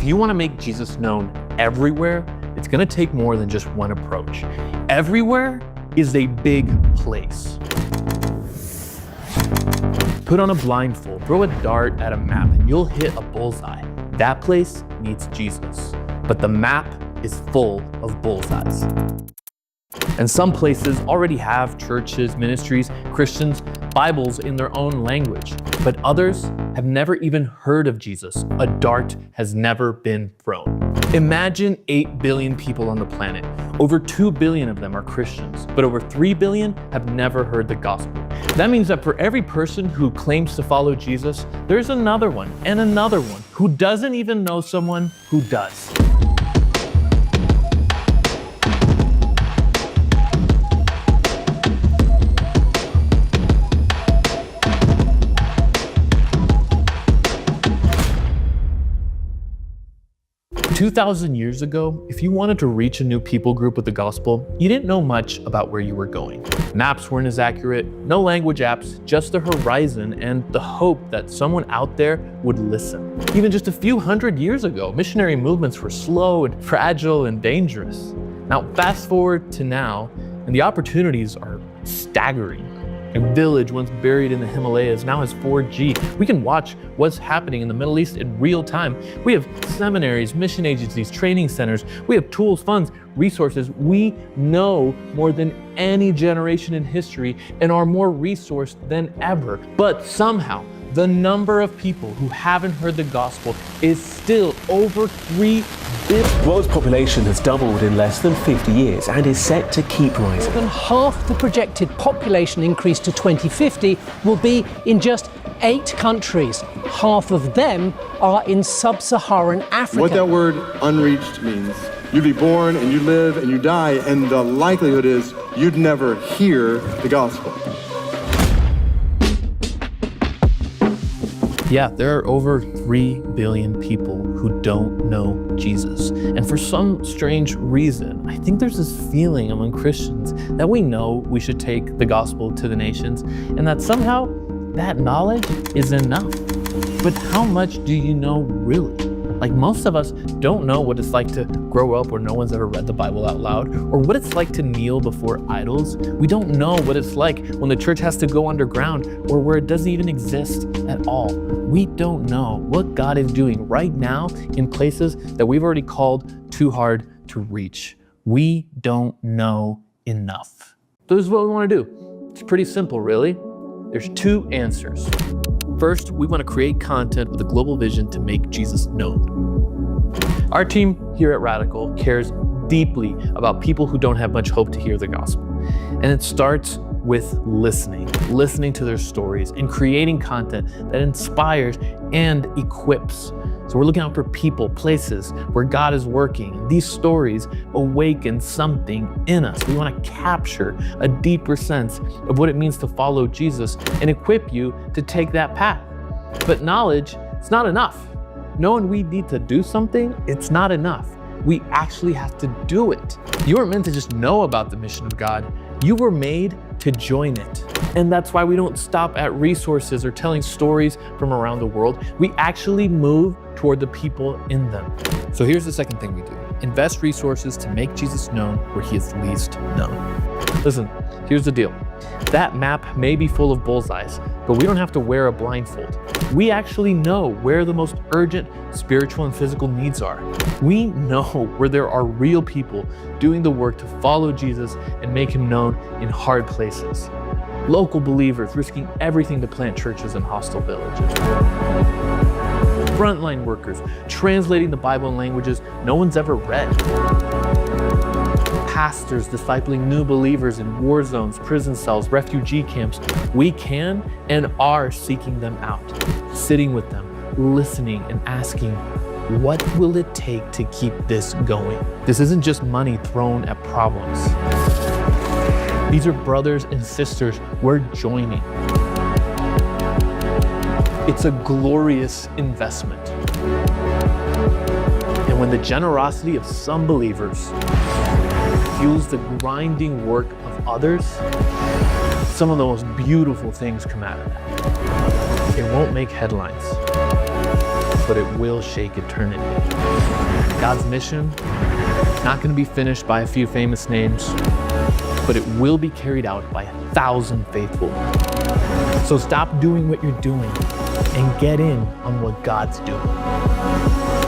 you want to make Jesus known everywhere, it's going to take more than just one approach. Everywhere is a big place. Put on a blindfold, throw a dart at a map, and you'll hit a bullseye. That place needs Jesus, but the map is full of bullseyes. And some places already have churches, ministries, Christians, Bibles in their own language, but others have never even heard of Jesus. A dart has never been thrown. Imagine 8 billion people on the planet. Over 2 billion of them are Christians, but over 3 billion have never heard the gospel. That means that for every person who claims to follow Jesus, there's another one and another one who doesn't even know someone who does. "2,000 years ago, if you wanted to reach a new people group with the gospel, you didn't know much about where you were going. Maps weren't as accurate, no language apps, just the horizon and the hope that someone out there would listen. Even just a few hundred years ago, missionary movements were slow and fragile and dangerous. Now, fast forward to now, and the opportunities are staggering. A village once buried in the Himalayas now has 4G. We can watch what's happening in the Middle East in real time. We have seminaries, mission agencies, training centers. We have tools, funds, resources. We know more than any generation in history and are more resourced than ever. But somehow, the number of people who haven't heard the gospel is still over 3 billion. The world's population has doubled in less than 50 years and is set to keep rising. More than half the projected population increase to 2050 will be in just 8 countries. Half of them are in sub-Saharan Africa. What that word unreached means, you'd be born and you live and you die, and the likelihood is you'd never hear the gospel. Yeah, there are over 3 billion people who don't know Jesus. And for some strange reason, I think there's this feeling among Christians that we know we should take the gospel to the nations and that somehow that knowledge is enough. But how much do you know really? Like, most of us don't know what it's like to grow up where no one's ever read the Bible out loud, or what it's like to kneel before idols. We don't know what it's like when the church has to go underground or where it doesn't even exist at all. We don't know what God is doing right now in places that we've already called too hard to reach. We don't know enough. So this is what we want to do. It's pretty simple, really. There's 2 answers. First, we want to create content with a global vision to make Jesus known. Our team here at Radical cares deeply about people who don't have much hope to hear the gospel. And it starts with listening to their stories and creating content that inspires and equips. So we're looking out for people, places where God is working. These stories awaken something in us. We want to capture a deeper sense of what it means to follow Jesus and equip you to take that path. But knowledge, it's not enough. Knowing we need to do something, it's not enough. We actually have to do it. You weren't meant to just know about the mission of God. You were made to join it. And that's why we don't stop at resources or telling stories from around the world. We actually move toward the people in them. So here's the second thing we do. Invest resources to make Jesus known where he is least known. Listen, here's the deal. That map may be full of bullseyes, but we don't have to wear a blindfold. We actually know where the most urgent spiritual and physical needs are. We know where there are real people doing the work to follow Jesus and make him known in hard places. Local believers risking everything to plant churches in hostile villages. Frontline workers translating the Bible in languages no one's ever read. Pastors discipling new believers in war zones, prison cells, refugee camps. We can and are seeking them out, sitting with them, listening and asking, what will it take to keep this going? This isn't just money thrown at problems. These are brothers and sisters we're joining. It's a glorious investment. And when the generosity of some believers fuels the grinding work of others, some of the most beautiful things come out of that. It won't make headlines, but it will shake eternity. God's mission, not going to be finished by a few famous names, but it will be carried out by 1,000 faithful. So stop doing what you're doing and get in on what God's doing.